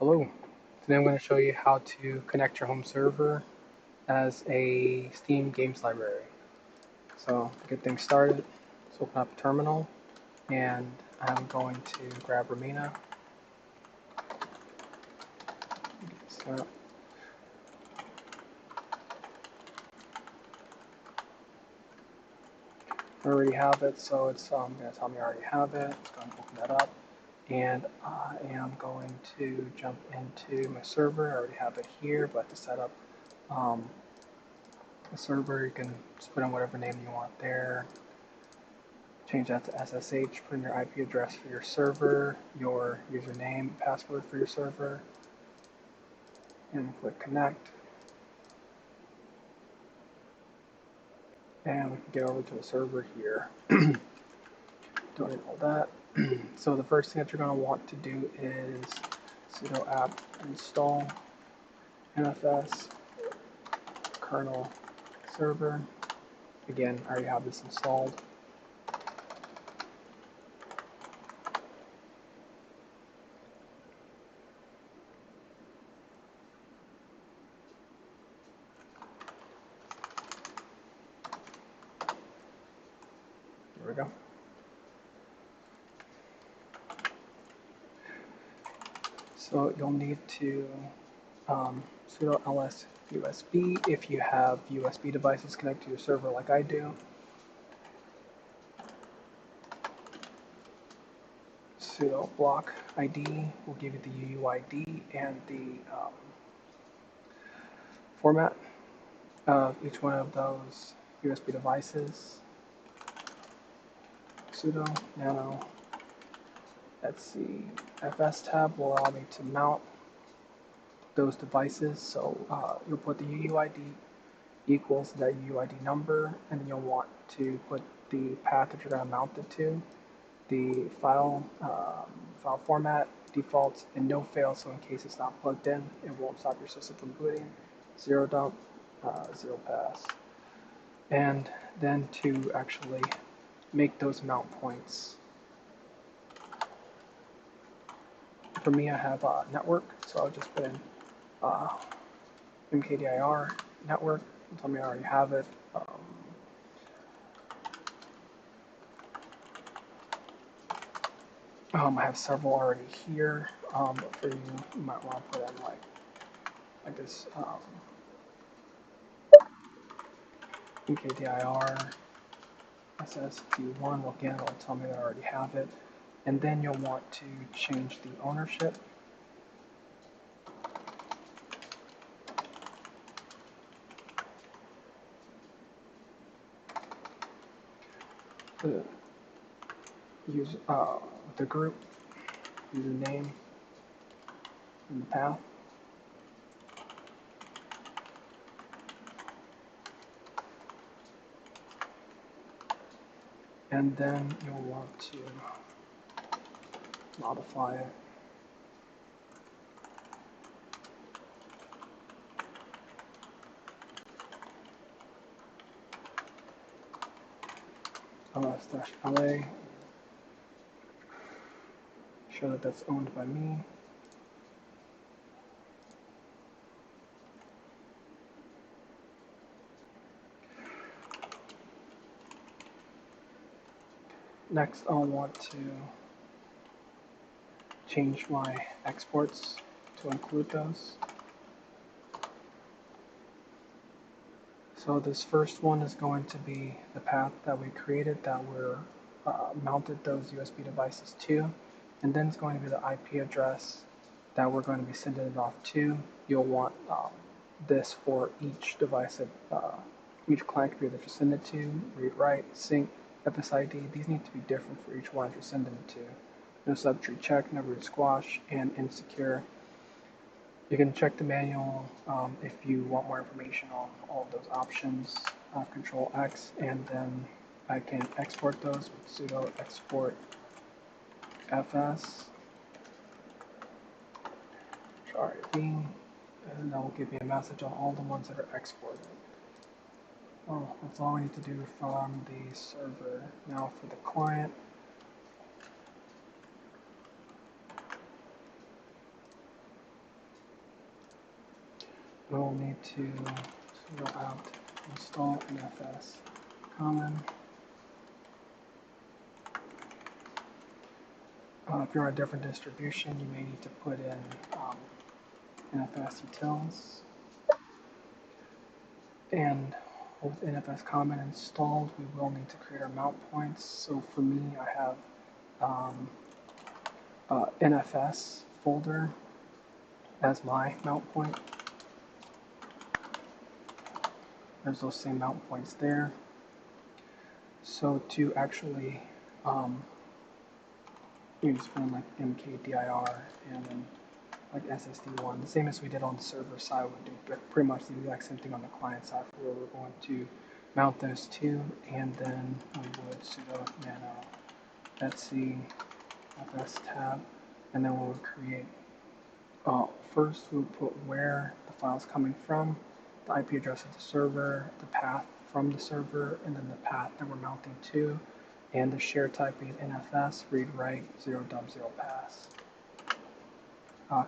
Hello, today I'm going to show you how to connect your home server as a Steam games library. So to get things started, let's open up a terminal and I'm going to grab Remmina. So, I already have it, so it's going to tell me I already have it. It's going to open that up and I am going to jump into my server. I already have it here, but to set up the server, you can just put in whatever name you want there. Change that to SSH, put in your IP address for your server, your username, password for your server, and click connect. And we can get over to the server here. Don't need all that. So the first thing that you're going to want to do is sudo apt install nfs-kernel-server. Again, I already have this installed. There we go. So you'll need to sudo ls USB if you have USB devices connected to your server like I do. Sudo block ID will give you the UUID and the format of each one of those USB devices. Sudo nano fstab will allow me to mount those devices. So you'll put the UUID equals that UUID number, and then you'll want to put the path that you're going to mount it to, the file format, defaults, and no fail, so in case it's not plugged in, it won't stop your system from booting. Zero dump, zero pass. And then to actually make those mount points. For me, I have network, so I'll just put in mkdir network. Tell me I already have it. I have several already here, but for you, you might want to put in like this mkdir ssd1. Again, it'll tell me that I already have it. And then you'll want to change the ownership. Use the group, username, and the path. And then you'll want to modify it. ls-la, show that that's owned by me. Next, I'll want to change my exports to include those. So this first one is going to be the path that we created that we're mounted those USB devices to, and then it's going to be the IP address that we're going to be sending it off to. You'll want this for each device, each client computer that you send it to, read, write, sync, fsid. These need to be different for each one that you're sending it to. No subtree check, no root squash, and insecure. You can check the manual if you want more information on all of those options. Control X, and then I can export those with sudo exportfs. And that will give me a message on all the ones that are exported. Well, that's all we need to do from the server. Now for the client. we'll need to sudo apt install nfs-common. If you're on a different distribution, you may need to put in nfs-utils. And with nfs-common installed, we will need to create our mount points. So for me, I have nfs folder as my mount point. There's those same mount points there. So to actually use one like mkdir and then like ssd1, the same as we did on the server side, we'll do pretty much the exact same thing on the client side, where we're going to mount those two, and then we would sudo nano fstab, and then we would create, first we would put where the file is coming from, the IP address of the server, the path from the server, and then the path that we're mounting to, and the share type being nfs read write 0.0 pass.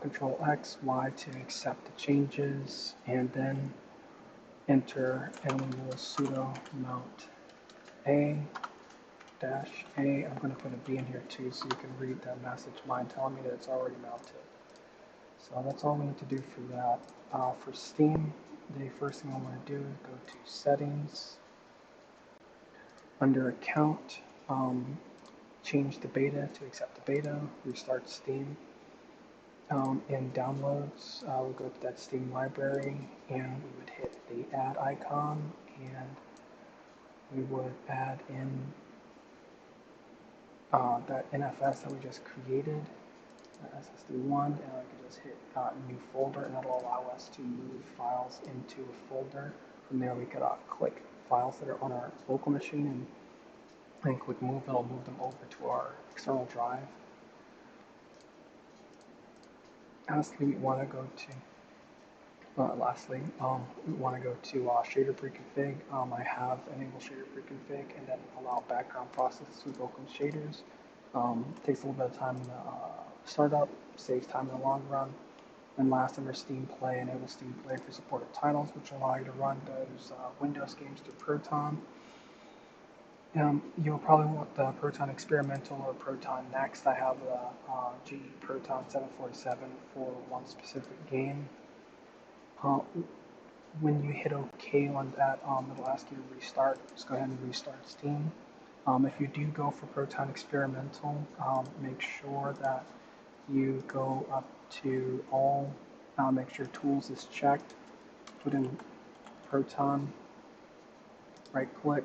Control X, Y to accept the changes, and then enter, and we will sudo mount A dash A. I'm going to put a B in here too, so you can read that message line telling me that it's already mounted. So that's all we need to do for that. For Steam, the first thing I want to do is go to Settings, under Account, change the beta to accept the beta, restart Steam. In Downloads, we'll go to that Steam library, and we would hit the Add icon, and we would add in that NFS that we just created, SSD1, and I can just hit New Folder, and that'll allow us to move files into a folder. From there, we could click files that are on our local machine, and click Move, and it'll move them over to our external drive. Lastly, we want to go to shader preconfig. I have enabled shader preconfig, and then allow background processes with local shaders. Takes a little bit of time in the startup, saves time in the long run. And last, under Steam Play, enable Steam Play for supported titles, which allow you to run those Windows games through Proton. You'll probably want the Proton Experimental or Proton Next. I have the GE Proton 747 for one specific game. When you hit OK on that, it'll ask you to restart. Just go ahead and restart Steam. If you do go for Proton Experimental, make sure that you go up to all, make sure Tools is checked, put in Proton, right-click,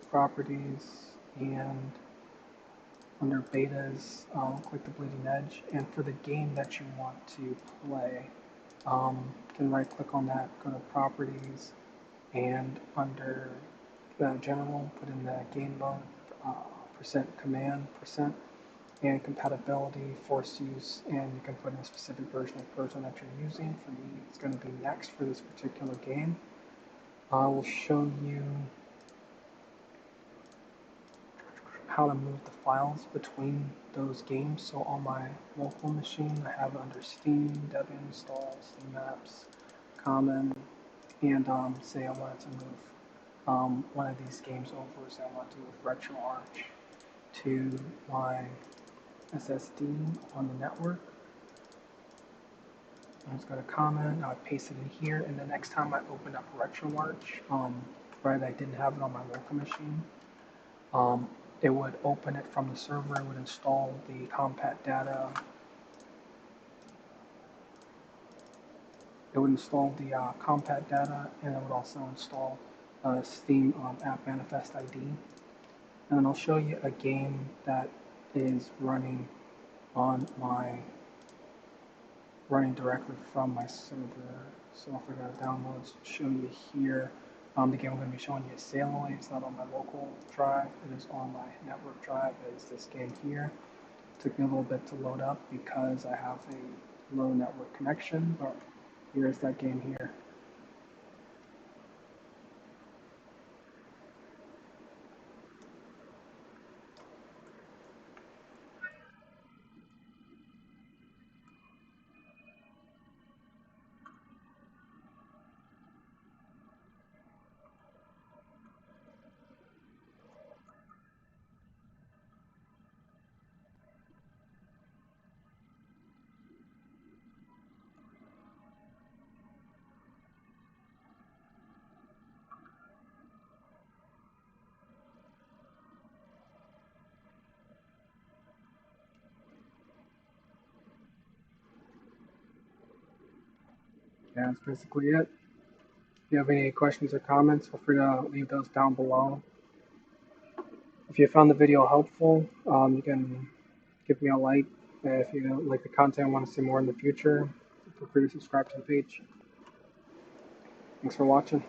Properties, and under Betas, click the bleeding edge, and for the game that you want to play, you can right-click on that, go to Properties, and under General, put in the game mode, %command%, and compatibility, force use, and you can put in a specific version of Proton that you're using. For me, it's going to be Next for this particular game. I will show you how to move the files between those games. So on my local machine, I have it under Steam, Dev install, Steam apps, Common, and say I wanted to move one of these games over. So I want to move RetroArch to my SSD on the network. I'm just going to comment, I paste it in here, and the next time I open up RetroArch, right, I didn't have it on my local machine, it would open it from the server, it would install the compat data, and it would also install Steam app manifest ID. And then I'll show you a game that is running directly from my server. So if I go to downloads, show you here, the game I'm going to be showing you is Sailaway. It's not on my local drive, it is on my network drive. It is this game here. It took me a little bit to load up because I have a low network connection, but here's that game here. Yeah, that's basically it. If you have any questions or comments, feel free to leave those down below. If you found the video helpful, you can give me a like. If you like the content and want to see more in the future, feel free to subscribe to the page. Thanks for watching.